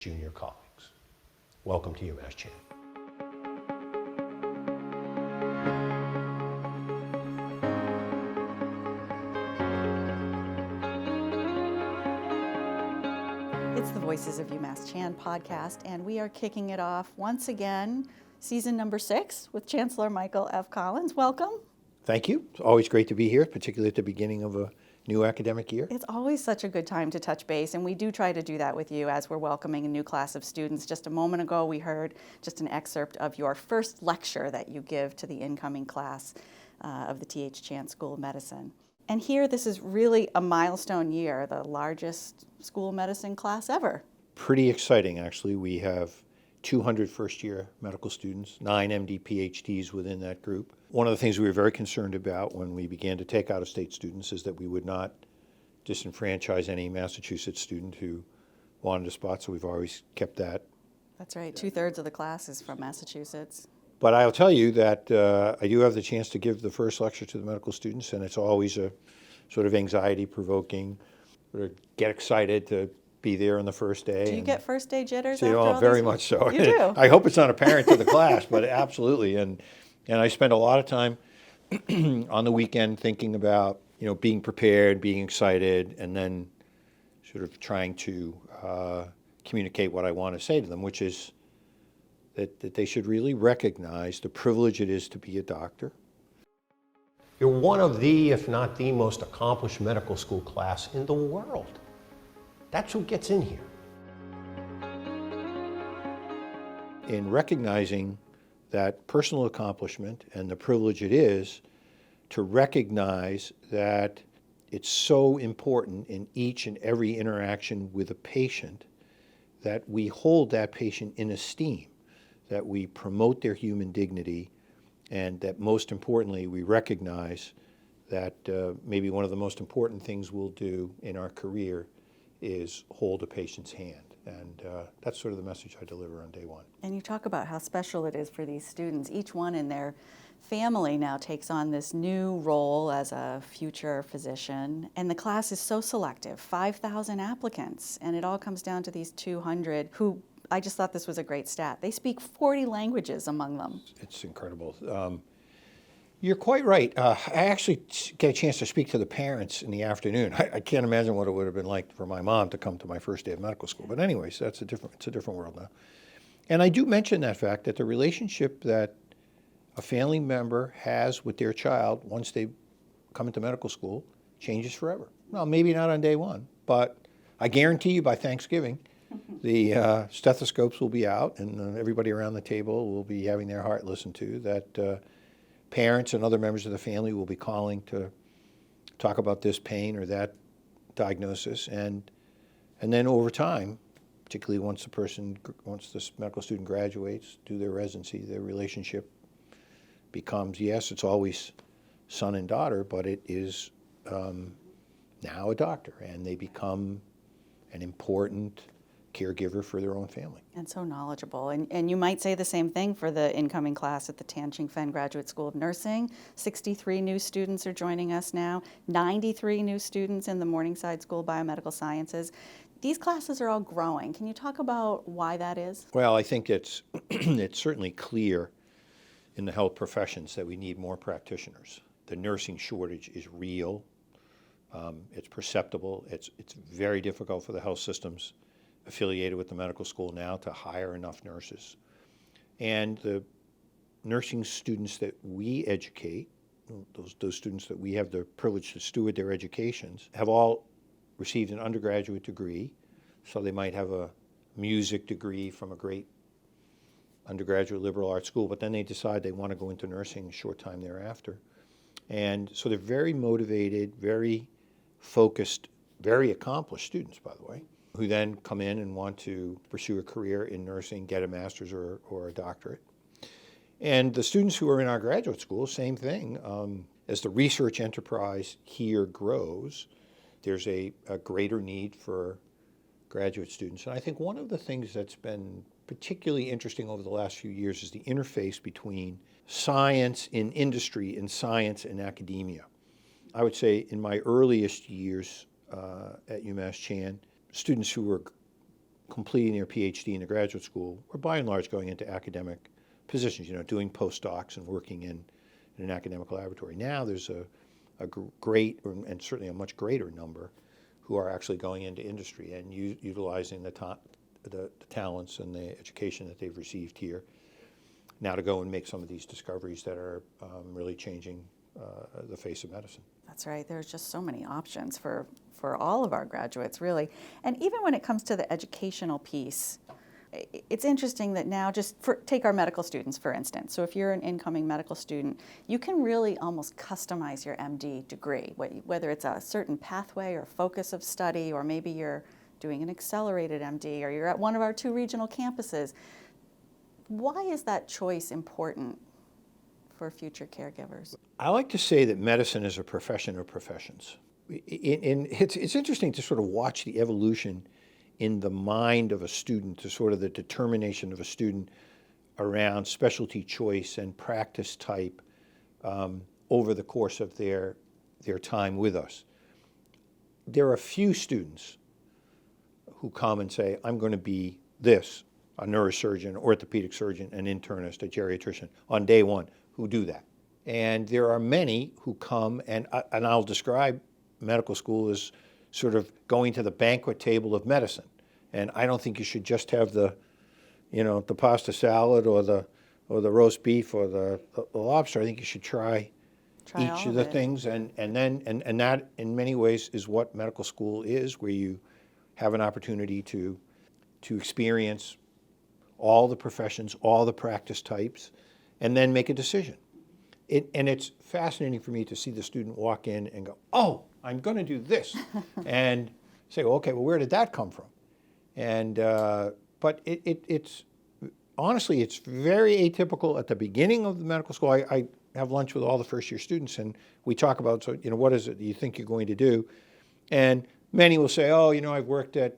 junior colleagues. Welcome to UMass Chan. It's the Voices of UMass Chan podcast, and we are kicking it off once again, season number 6 with Chancellor Michael F. Collins. Welcome. Thank you. It's always great to be here, particularly at the beginning of a new academic year. It's always such a good time to touch base, and we do try to do that with you as we're welcoming a new class of students. Just a moment ago, we heard just an excerpt of your first lecture that you give to the incoming class of the T.H. Chan School of Medicine. And here, this is really a milestone year, the largest school of medicine class ever. Pretty exciting, actually. We have 200 first-year medical students, 9 MD PhDs within that group. One of the things we were very concerned about when we began to take out-of-state students is that we would not disenfranchise any Massachusetts student who wanted a spot, so we've always kept that. That's right. 2/3 of the class is from Massachusetts. But I'll tell you that I do have the chance to give the first lecture to the medical students, and it's always a sort of anxiety-provoking, sort of get excited to be there on the first day. Do you get first day jitters? So, after all very these much so. You do? I hope it's not apparent to the class, but absolutely. And I spend a lot of time on the weekend thinking about, being prepared, being excited, and then sort of trying to communicate what I want to say to them, which is that they should really recognize the privilege it is to be a doctor. You're one of the, if not the most accomplished medical school class in the world. That's who gets in here. In recognizing that personal accomplishment and the privilege it is to recognize that it's so important in each and every interaction with a patient that we hold that patient in esteem, that we promote their human dignity, and that most importantly, we recognize that maybe one of the most important things we'll do in our career is hold a patient's hand. And that's sort of the message I deliver on day one. And you talk about how special it is for these students. Each one in their family now takes on this new role as a future physician. And the class is so selective, 5,000 applicants. And it all comes down to these 200 who, I just thought this was a great stat. They speak 40 languages among them. It's incredible. You're quite right. I actually get a chance to speak to the parents in the afternoon. I can't imagine what it would have been like for my mom to come to my first day of medical school. But anyways, it's a different world now. And I do mention that fact that the relationship that a family member has with their child once they come into medical school changes forever. Well, maybe not on day one, but I guarantee you by Thanksgiving, the stethoscopes will be out and everybody around the table will be having their heart listened to, that parents and other members of the family will be calling to talk about this pain or that diagnosis. And then over time, particularly once this medical student graduates, do their residency, their relationship becomes, yes, it's always son and daughter, but it is now a doctor, and they become an important caregiver for their own family. And so knowledgeable. And you might say the same thing for the incoming class at the Tan Ching Fen Graduate School of Nursing. 63 new students are joining us now, 93 new students in the Morningside School of Biomedical Sciences. These classes are all growing. Can you talk about why that is? Well, I think it's certainly clear in the health professions that we need more practitioners. The nursing shortage is real. It's perceptible. It's very difficult for the health systems affiliated with the medical school now to hire enough nurses. And the nursing students that we educate, those students that we have the privilege to steward their educations, have all received an undergraduate degree. So they might have a music degree from a great undergraduate liberal arts school, but then they decide they want to go into nursing a short time thereafter. And so they're very motivated, very focused, very accomplished students, by the way, who then come in and want to pursue a career in nursing, get a master's or a doctorate. And the students who are in our graduate school, same thing. As the research enterprise here grows, there's a greater need for graduate students. And I think one of the things that's been particularly interesting over the last few years is the interface between science in industry and science in academia. I would say in my earliest years at UMass Chan, students who were completing their PhD in the graduate school were by and large going into academic positions, doing postdocs and working in an academic laboratory. Now there's a great, and certainly a much greater number, who are actually going into industry and utilizing the talents and the education that they've received here now to go and make some of these discoveries that are really changing the face of medicine. That's right. There's just so many options for all of our graduates, really. And even when it comes to the educational piece, it's interesting that now, take our medical students, for instance. So if you're an incoming medical student, you can really almost customize your MD degree, whether it's a certain pathway or focus of study, or maybe you're doing an accelerated MD, or you're at one of our 2 regional campuses. Why is that choice important for future caregivers? I like to say that medicine is a profession of professions. It's interesting to sort of watch the evolution in the mind of a student, to sort of the determination of a student around specialty choice and practice type over the course of their time with us. There are a few students who come and say, I'm going to be this, a neurosurgeon, orthopedic surgeon, an internist, a geriatrician, on day one, who do that. And there are many who come, and I'll describe medical school as sort of going to the banquet table of medicine. And I don't think you should just have the pasta salad or the roast beef or the lobster. I think you should try each of the things, and that in many ways is what medical school is, where you have an opportunity to experience all the professions, all the practice types, and then make a decision. And it's fascinating for me to see the student walk in and go, oh, I'm going to do this, and say, well, okay, well, where did that come from? And but it's honestly, it's very atypical at the beginning of the medical school. I have lunch with all the first-year students, and we talk about, what is it you think you're going to do? And many will say, oh, I've worked at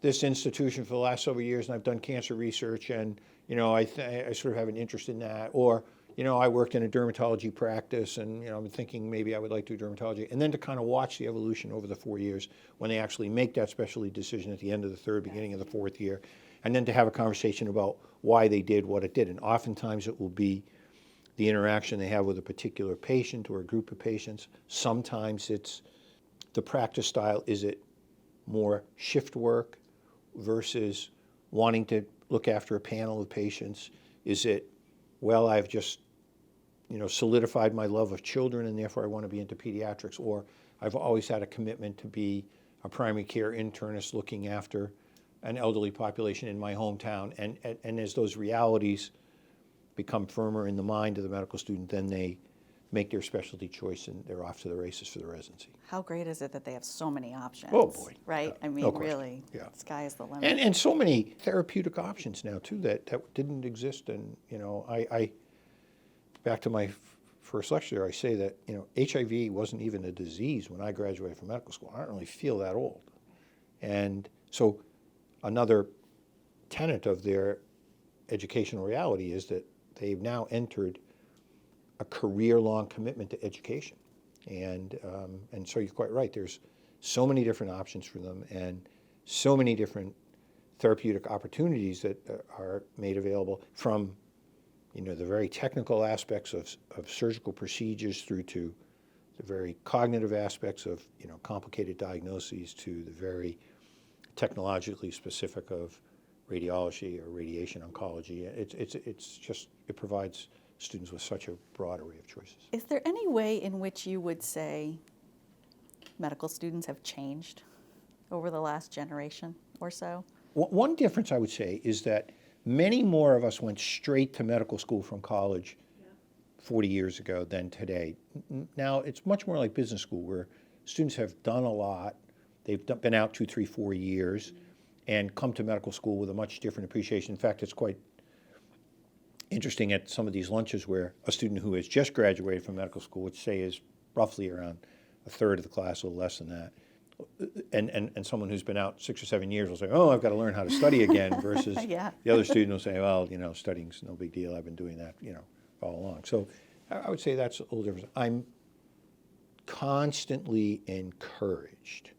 this institution for the last several years, and I've done cancer research, and I sort of have an interest in that. Or I worked in a dermatology practice, and I'm thinking maybe I would like to do dermatology. And then to kind of watch the evolution over the 4 years when they actually make that specialty decision at the end of the 3rd, beginning of the 4th year, and then to have a conversation about why they did what it did. And oftentimes it will be the interaction they have with a particular patient or a group of patients. Sometimes it's the practice style. Is it more shift work versus wanting to look after a panel of patients? Is it, well, I've just solidified my love of children and therefore I want to be into pediatrics, or I've always had a commitment to be a primary care internist looking after an elderly population in my hometown. And as those realities become firmer in the mind of the medical student, then they make their specialty choice and they're off to the races for the residency. How great is it that they have so many options? Oh boy. Right? I mean, no question. really, sky is the limit. And so many therapeutic options now too that didn't exist. And I back to my first lecture, I say that HIV wasn't even a disease when I graduated from medical school. I don't really feel that old. And so another tenet of their educational reality is that they've now entered a career-long commitment to education. And so you're quite right. There's so many different options for them and so many different therapeutic opportunities that are made available, from the very technical aspects of surgical procedures through to the very cognitive aspects of complicated diagnoses, to the very technologically specific of radiology or radiation oncology. It provides students with such a broad array of choices. Is there any way in which you would say medical students have changed over the last generation or so? One difference I would say is that many more of us went straight to medical school from college 40 years ago than today. Now it's much more like business school, where students have done a lot. They've been out 2, 3, 4 years and come to medical school with a much different appreciation. In fact, it's quite interesting at some of these lunches where a student who has just graduated from medical school, which say is roughly around a third of the class, a little less than that, and someone who's been out 6 or 7 years will say, oh, I've got to learn how to study again, versus the other student will say, well, studying's no big deal. I've been doing that, all along. So I would say that's a little different. I'm constantly encouraged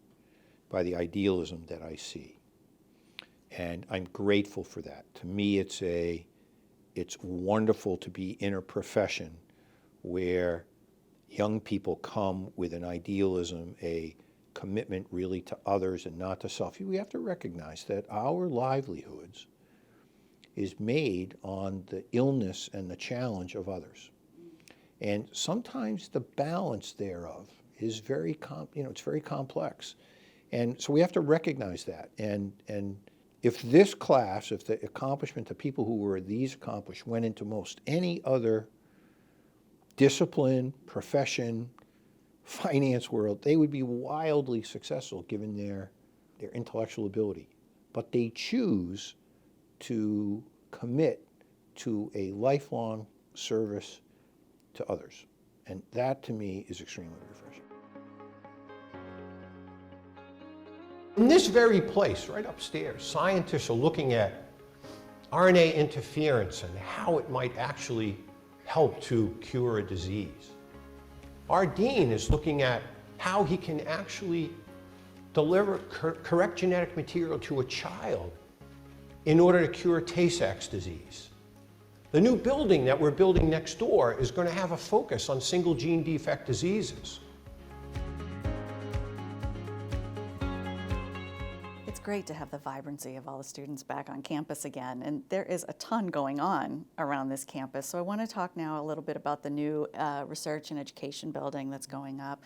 by the idealism that I see. And I'm grateful for that. To me, it's wonderful to be in a profession where young people come with an idealism, a commitment really to others and not to self. We have to recognize that our livelihoods is made on the illness and the challenge of others. And sometimes the balance thereof is very, it's very complex. And so we have to recognize that. And if this class, if the accomplishment, the people who were these accomplished went into most any other discipline, profession, finance world, they would be wildly successful given their intellectual ability. But they choose to commit to a lifelong service to others. And that, to me, is extremely refreshing. In this very place, right upstairs, scientists are looking at RNA interference and how it might actually help to cure a disease. Our dean is looking at how he can actually deliver correct genetic material to a child in order to cure Tay-Sachs disease. The new building that we're building next door is going to have a focus on single gene defect diseases. It's great to have the vibrancy of all the students back on campus again, and there is a ton going on around this campus. So I want to talk now a little bit about the new research and education building that's going up.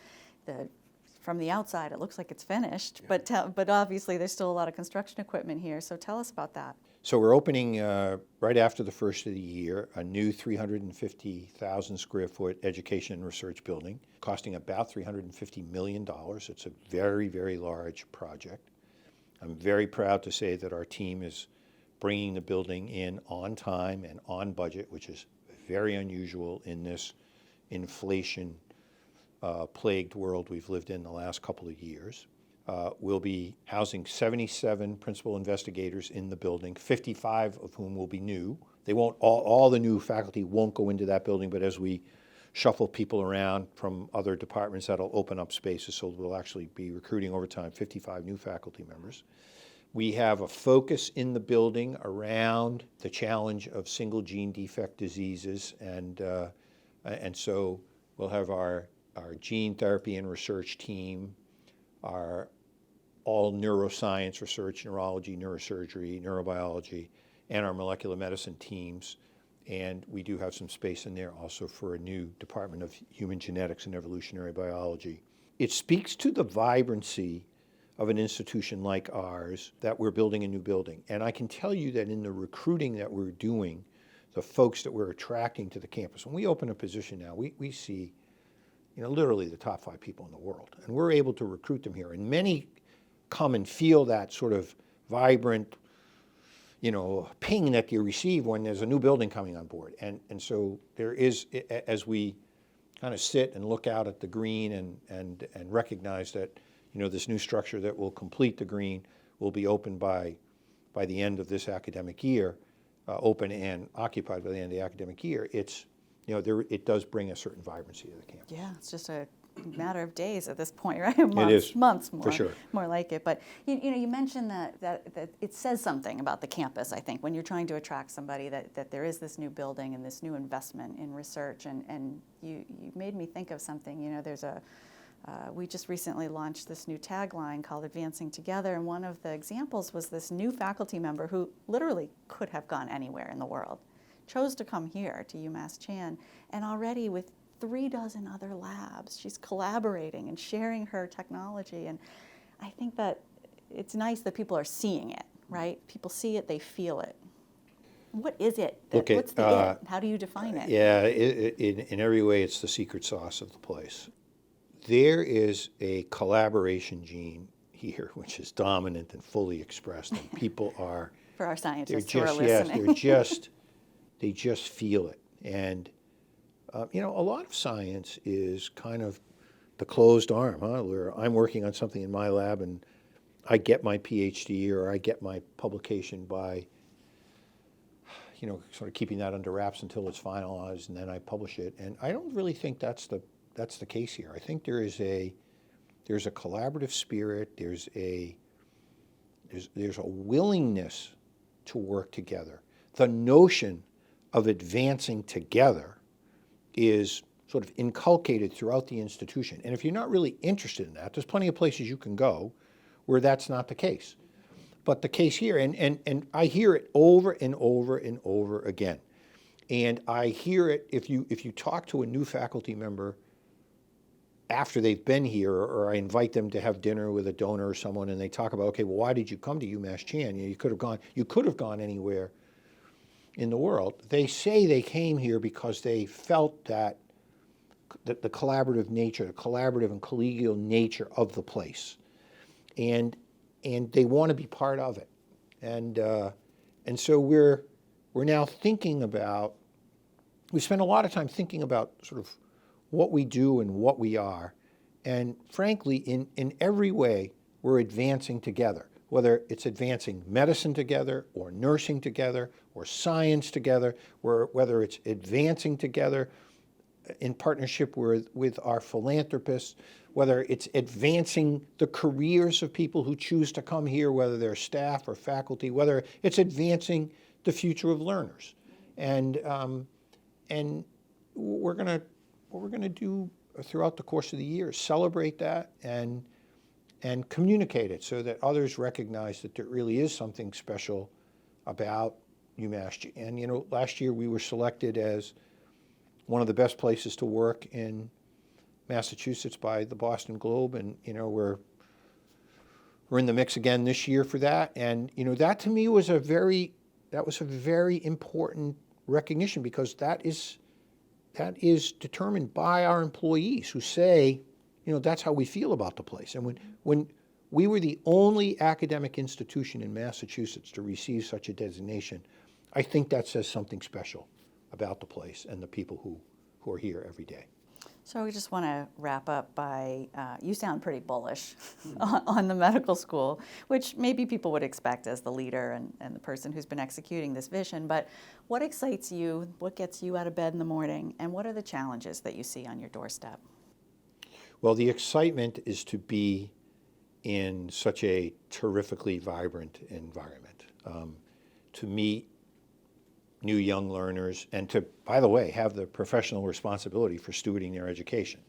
From the outside, it looks like it's finished, yeah. but obviously there's still a lot of construction equipment here. So tell us about that. So we're opening right after the first of the year a new 350,000 square foot education and research building, costing about $350 million. It's a very, very large project. I'm very proud to say that our team is bringing the building in on time and on budget, which is very unusual in this inflation plagued world we've lived in the last couple of years. We'll be housing 77 principal investigators in the building, 55 of whom will be new. They won't, all the new faculty won't go into that building, but as we shuffle people around from other departments, that'll open up spaces, so we'll actually be recruiting over time 55 new faculty members. We have a focus in the building around the challenge of single gene defect diseases, and so we'll have our gene therapy and research team, our all neuroscience research, neurology, neurosurgery, neurobiology, and our molecular medicine teams. And we do have some space in there also for a new Department of Human Genetics and Evolutionary Biology. It speaks to the vibrancy of an institution like ours that we're building a new building. And I can tell you that in the recruiting that we're doing, the folks that we're attracting to the campus, when we open a position now, we see literally the top 5 people in the world. And we're able to recruit them here. And many come and feel that sort of vibrant, ping that you receive when there's a new building coming on board. And so there is, as we kind of sit and look out at the green and recognize that, this new structure that will complete the green will be open by the end of this academic year, open and occupied by the end of the academic year, it's, it does bring a certain vibrancy to the campus. Yeah, it's just a matter of days at this point, right? It is. Months more, for sure. More like it. But you mentioned that it says something about the campus, I think, when you're trying to attract somebody, that there is this new building and this new investment in research. And you made me think of something. There's we just recently launched this new tagline called Advancing Together, and one of the examples was this new faculty member who literally could have gone anywhere in the world, chose to come here to UMass Chan, and already with 3 dozen other labs, she's collaborating and sharing her technology. And I think that it's nice that people are seeing it, right? People see it, they feel it. What is it? What's the it? How do you define it? Yeah, in every way, it's the secret sauce of the place. There is a collaboration gene here, which is dominant and fully expressed, and people are for our scientists who are listening. Yes, they just feel it. And a lot of science is kind of the closed arm, where I'm working on something in my lab and I get my PhD or I get my publication by, sort of keeping that under wraps until it's finalized and then I publish it. And I don't really think that's the case here. I think there's a collaborative spirit. There's a There's a willingness to work together. The notion of advancing together is sort of inculcated throughout the institution. And if you're not really interested in that, there's plenty of places you can go where that's not the case. But the case here, and I hear it over and over and over again. And I hear it if you talk to a new faculty member after they've been here, or I invite them to have dinner with a donor or someone, and they talk about, okay, well, why did you come to UMass Chan? You could have gone anywhere in the world. They say they came here because they felt that the collaborative nature, the collaborative and collegial nature of the place, and they want to be part of it, and so we're now thinking about. We spend a lot of time thinking about sort of what we do and what we are, and frankly, in every way, we're advancing together. Whether it's advancing medicine together, or nursing together, or science together, whether it's advancing together in partnership with our philanthropists, whether it's advancing the careers of people who choose to come here, whether they're staff or faculty, whether it's advancing the future of learners. And what we're going to do throughout the course of the year is celebrate that and communicate it so that others recognize that there really is something special about UMass. And you know, last year we were selected as one of the best places to work in Massachusetts by the Boston Globe, and you know, we're in the mix again this year for that. And you know, that to me was a very important recognition, because that is determined by our employees who say, you know, that's how we feel about the place. And when we were the only academic institution in Massachusetts to receive such a designation, I think that says something special about the place and the people who are here every day. So we just want to wrap up by, you sound pretty bullish on the medical school, which maybe people would expect as the leader and the person who's been executing this vision. But what excites you? What gets you out of bed in the morning? And what are the challenges that you see on your doorstep? Well, the excitement is to be in such a terrifically vibrant environment, to meet new young learners, and to, by the way, have the professional responsibility for stewarding their education.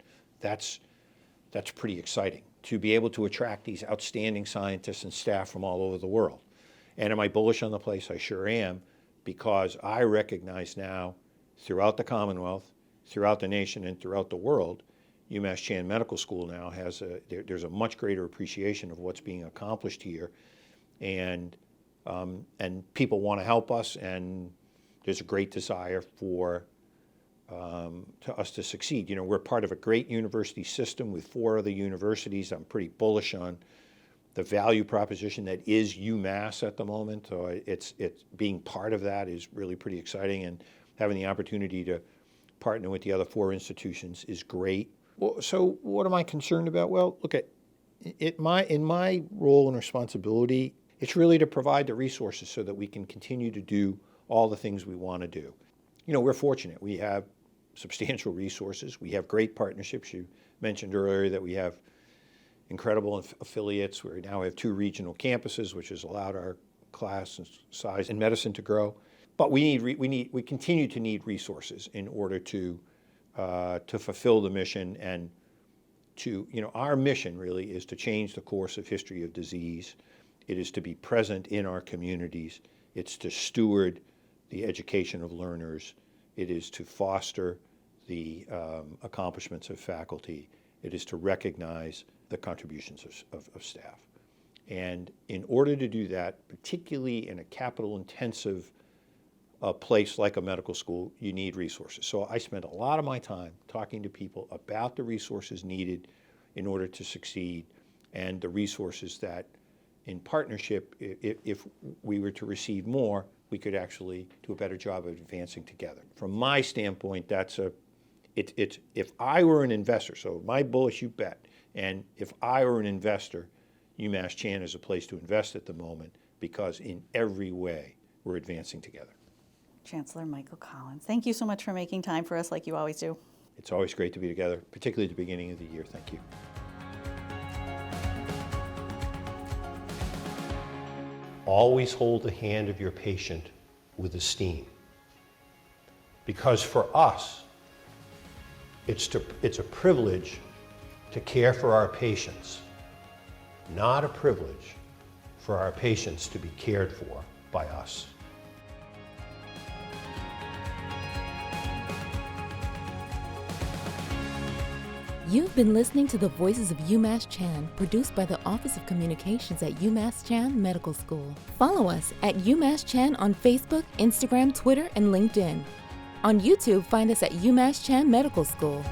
That's pretty exciting, to be able to attract these outstanding scientists and staff from all over the world. And am I bullish on the place? I sure am, because I recognize now throughout the Commonwealth, throughout the nation, and throughout the world, UMass Chan Medical School now has there's a much greater appreciation of what's being accomplished here, and people want to help us, and there's a great desire for us to succeed. You know, we're part of a great university system with 4 other universities. I'm pretty bullish on the value proposition that is UMass at the moment. So it's being part of that is really pretty exciting, and having the opportunity to partner with the other 4 institutions is great. Well, so what am I concerned about? Well, look, in my role and responsibility, it's really to provide the resources so that we can continue to do all the things we want to do. You know, we're fortunate. We have substantial resources. We have great partnerships. You mentioned earlier that we have incredible affiliates. We now have 2 regional campuses, which has allowed our class size in medicine to grow. But we continue to need resources in order to fulfill the mission, and our mission really is to change the course of history of disease. It is to be present in our communities. It's to steward the education of learners. It is to foster the accomplishments of faculty. It is to recognize the contributions of staff. And in order to do that, particularly in a capital-intensive place like a medical school, you need resources. So I spend a lot of my time talking to people about the resources needed in order to succeed, and the resources that, in partnership, if we were to receive more, we could actually do a better job of advancing together. From my standpoint, if I were an investor, so my bullish, you bet, and if I were an investor, UMass Chan is a place to invest at the moment, because in every way we're advancing together. Chancellor Michael Collins, thank you so much for making time for us like you always do. It's always great to be together, particularly at the beginning of the year. Thank you. always hold the hand of your patient with esteem. Because for us, it's a privilege to care for our patients, not a privilege for our patients to be cared for by us. You've been listening to the Voices of UMass Chan, produced by the Office of Communications at UMass Chan Medical School. Follow us at UMass Chan on Facebook, Instagram, Twitter, and LinkedIn. On YouTube, find us at UMass Chan Medical School.